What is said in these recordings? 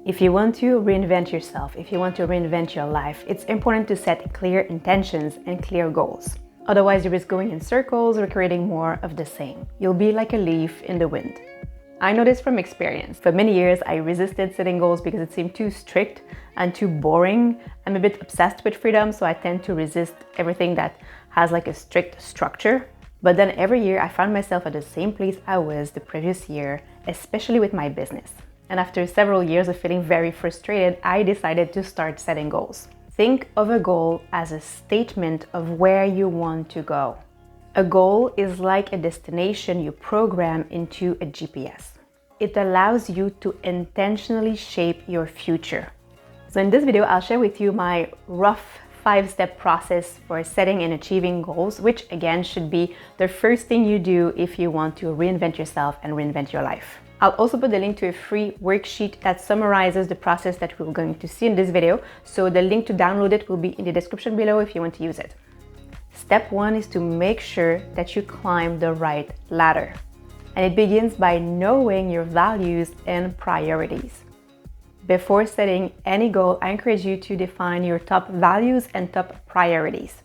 If you want to reinvent yourself, if you want to reinvent your life, it's important to set clear intentions and clear goals. Otherwise, you risk going in circles or creating more of the same. You'll be like a leaf in the wind. I know this from experience. For many years, I resisted setting goals because it seemed too strict and too boring. I'm a bit obsessed with freedom, so I tend to resist everything that has like a strict structure. But then every year, I found myself at the same place I was the previous year, especially with my business. And after several years of feeling very frustrated, I decided to start setting goals. Think of a goal as a statement of where you want to go. A goal is like a destination you program into a GPS. It allows you to intentionally shape your future. So in this video, I'll share with you my rough 5-step process for setting and achieving goals, which again should be the first thing you do if you want to reinvent yourself and reinvent your life. I'll also put the link to a free worksheet that summarizes the process that we're going to see in this video. So the link to download it will be in the description below if you want to use it. Step 1 is to make sure that you climb the right ladder. And it begins by knowing your values and priorities. Before setting any goal, I encourage you to define your top values and top priorities.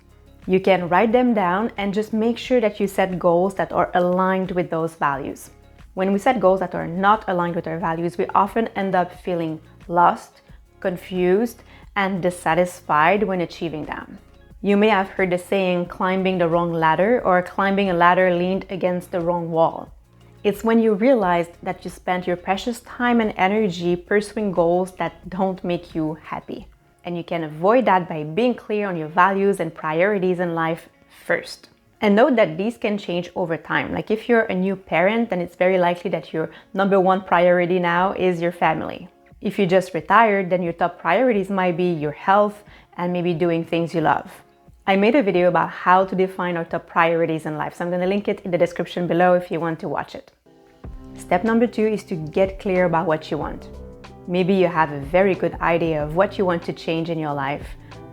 You can write them down and just make sure that you set goals that are aligned with those values. When we set goals that are not aligned with our values, we often end up feeling lost, confused, and dissatisfied when achieving them. You may have heard the saying, climbing the wrong ladder, or climbing a ladder leaned against the wrong wall. It's when you realize that you spent your precious time and energy pursuing goals that don't make you happy. And you can avoid that by being clear on your values and priorities in life first. And note that these can change over time. Like if you're a new parent, then it's very likely that your number 1 priority now is your family. If you just retired, then your top priorities might be your health and maybe doing things you love. I made a video about how to define our top priorities in life, so I'm going to link it in the description below if you want to watch it. Step number 2 is to get clear about what you want. Maybe you have a very good idea of what you want to change in your life.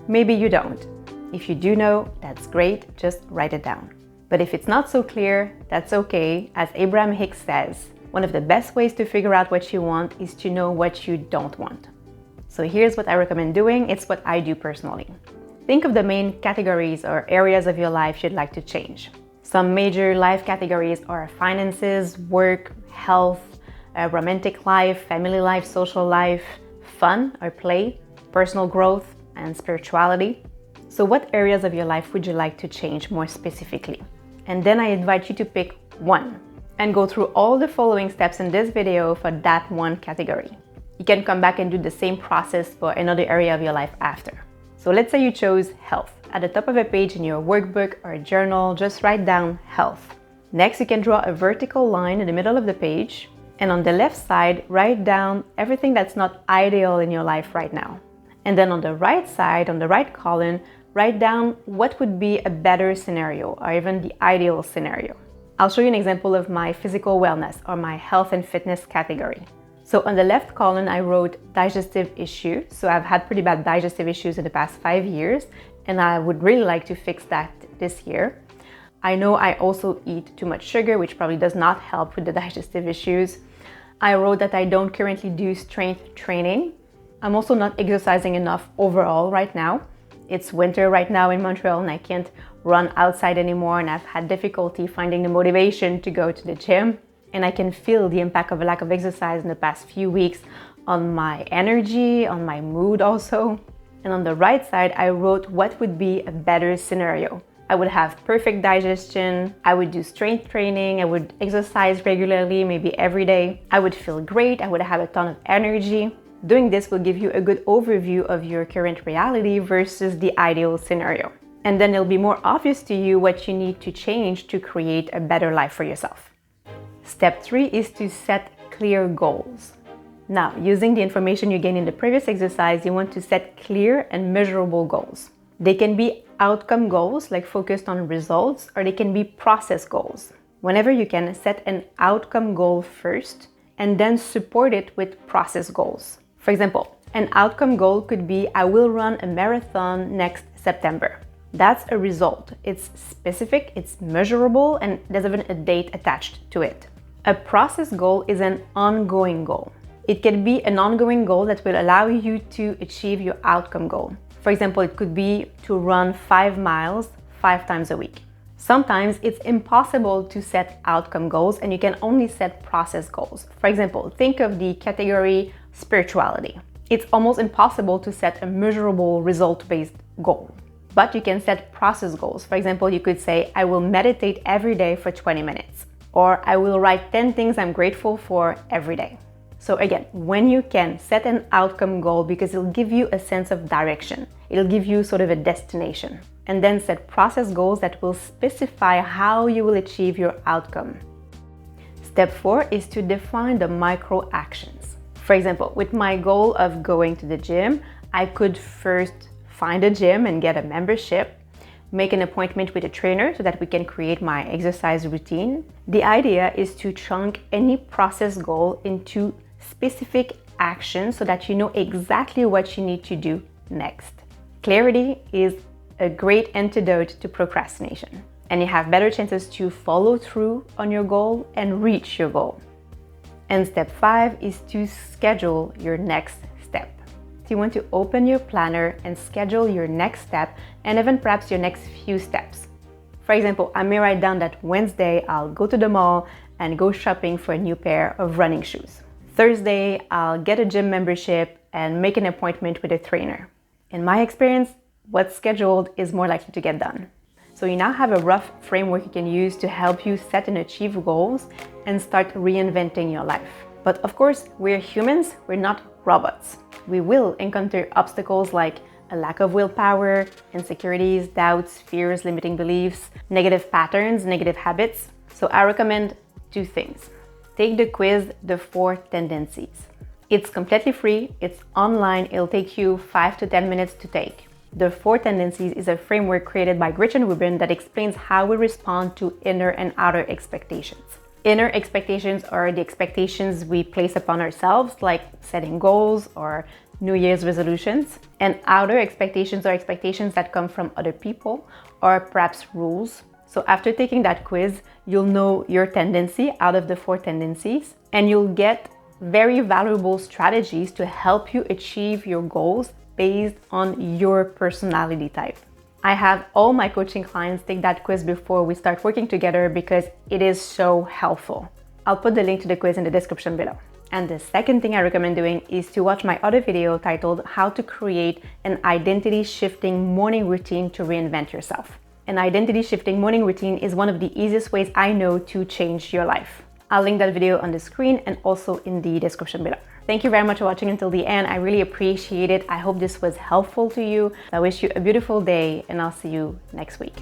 Maybe you don't. If you do know, that's great, just write it down. But if it's not so clear, that's okay. As Abraham Hicks says, one of the best ways to figure out what you want is to know what you don't want. So here's what I recommend doing. It's what I do personally. Think of the main categories or areas of your life you'd like to change. Some major life categories are finances, work, health, romantic life, family life, social life, fun or play, personal growth, and spirituality. So what areas of your life would you like to change more specifically? And then I invite you to pick one and go through all the following steps in this video for that one category. You can come back and do the same process for another area of your life after. So let's say you chose health. At the top of a page in your workbook or journal, just write down health. Next, you can draw a vertical line in the middle of the page. And on the left side, write down everything that's not ideal in your life right now. And then on the right side, on the right column, write down what would be a better scenario or even the ideal scenario. I'll show you an example of my physical wellness or my health and fitness category. So on the left column, I wrote digestive issue. So I've had pretty bad digestive issues in the past 5 years, and I would really like to fix that this year. I know I also eat too much sugar, which probably does not help with the digestive issues. I wrote that I don't currently do strength training. I'm also not exercising enough overall right now. It's winter right now in Montreal and I can't run outside anymore, and I've had difficulty finding the motivation to go to the gym. And I can feel the impact of a lack of exercise in the past few weeks on my energy, on my mood also. And on the right side, I wrote what would be a better scenario. I would have perfect digestion, I would do strength training, I would exercise regularly, maybe every day. I would feel great, I would have a ton of energy. Doing this will give you a good overview of your current reality versus the ideal scenario. And then it'll be more obvious to you what you need to change to create a better life for yourself. Step 3 is to set clear goals. Now, using the information you gained in the previous exercise, you want to set clear and measurable goals. They can be outcome goals, like focused on results, or they can be process goals. Whenever you can, set an outcome goal first and then support it with process goals. For example, an outcome goal could be, I will run a marathon next September. That's a result. It's specific, it's measurable, and there's even a date attached to it. A process goal is an ongoing goal. It can be an ongoing goal that will allow you to achieve your outcome goal. For example, it could be to run 5 miles 5 times a week. Sometimes it's impossible to set outcome goals and you can only set process goals. For example, think of the category spirituality. It's almost impossible to set a measurable result-based goal, but you can set process goals. For example, you could say, I will meditate every day for 20 minutes, or I will write 10 things I'm grateful for every day. So again, when you can set an outcome goal, because it'll give you a sense of direction, it'll give you sort of a destination, and then set process goals that will specify how you will achieve your outcome. Step 4 is to define the micro actions. For example, with my goal of going to the gym, I could first find a gym and get a membership, make an appointment with a trainer so that we can create my exercise routine. The idea is to chunk any process goal into specific actions so that you know exactly what you need to do next. Clarity is a great antidote to procrastination, and you have better chances to follow through on your goal and reach your goal. And step 5 is to schedule your next step. So you want to open your planner and schedule your next step and even perhaps your next few steps. For example, I may write down that Wednesday I'll go to the mall and go shopping for a new pair of running shoes. Thursday, I'll get a gym membership and make an appointment with a trainer. In my experience, what's scheduled is more likely to get done. So you now have a rough framework you can use to help you set and achieve goals and start reinventing your life. But of course, we're humans, we're not robots. We will encounter obstacles like a lack of willpower, insecurities, doubts, fears, limiting beliefs, negative patterns, negative habits. So I recommend 2 things. Take the quiz, The 4 Tendencies. It's completely free, it's online, it'll take you 5 to 10 minutes to take. The 4 Tendencies is a framework created by Gretchen Rubin that explains how we respond to inner and outer expectations. Inner expectations are the expectations we place upon ourselves, like setting goals or New Year's resolutions. And outer expectations are expectations that come from other people or perhaps rules. So after taking that quiz, you'll know your tendency out of the 4 tendencies, and you'll get very valuable strategies to help you achieve your goals based on your personality type. I have all my coaching clients take that quiz before we start working together because it is so helpful. I'll put the link to the quiz in the description below. And the second thing I recommend doing is to watch my other video titled How to Create an Identity Shifting Morning Routine to Reinvent Yourself. An identity shifting morning routine is one of the easiest ways I know to change your life. I'll link that video on the screen and also in the description below. Thank you very much for watching until the end. I really appreciate it. I hope this was helpful to you. I wish you a beautiful day and I'll see you next week.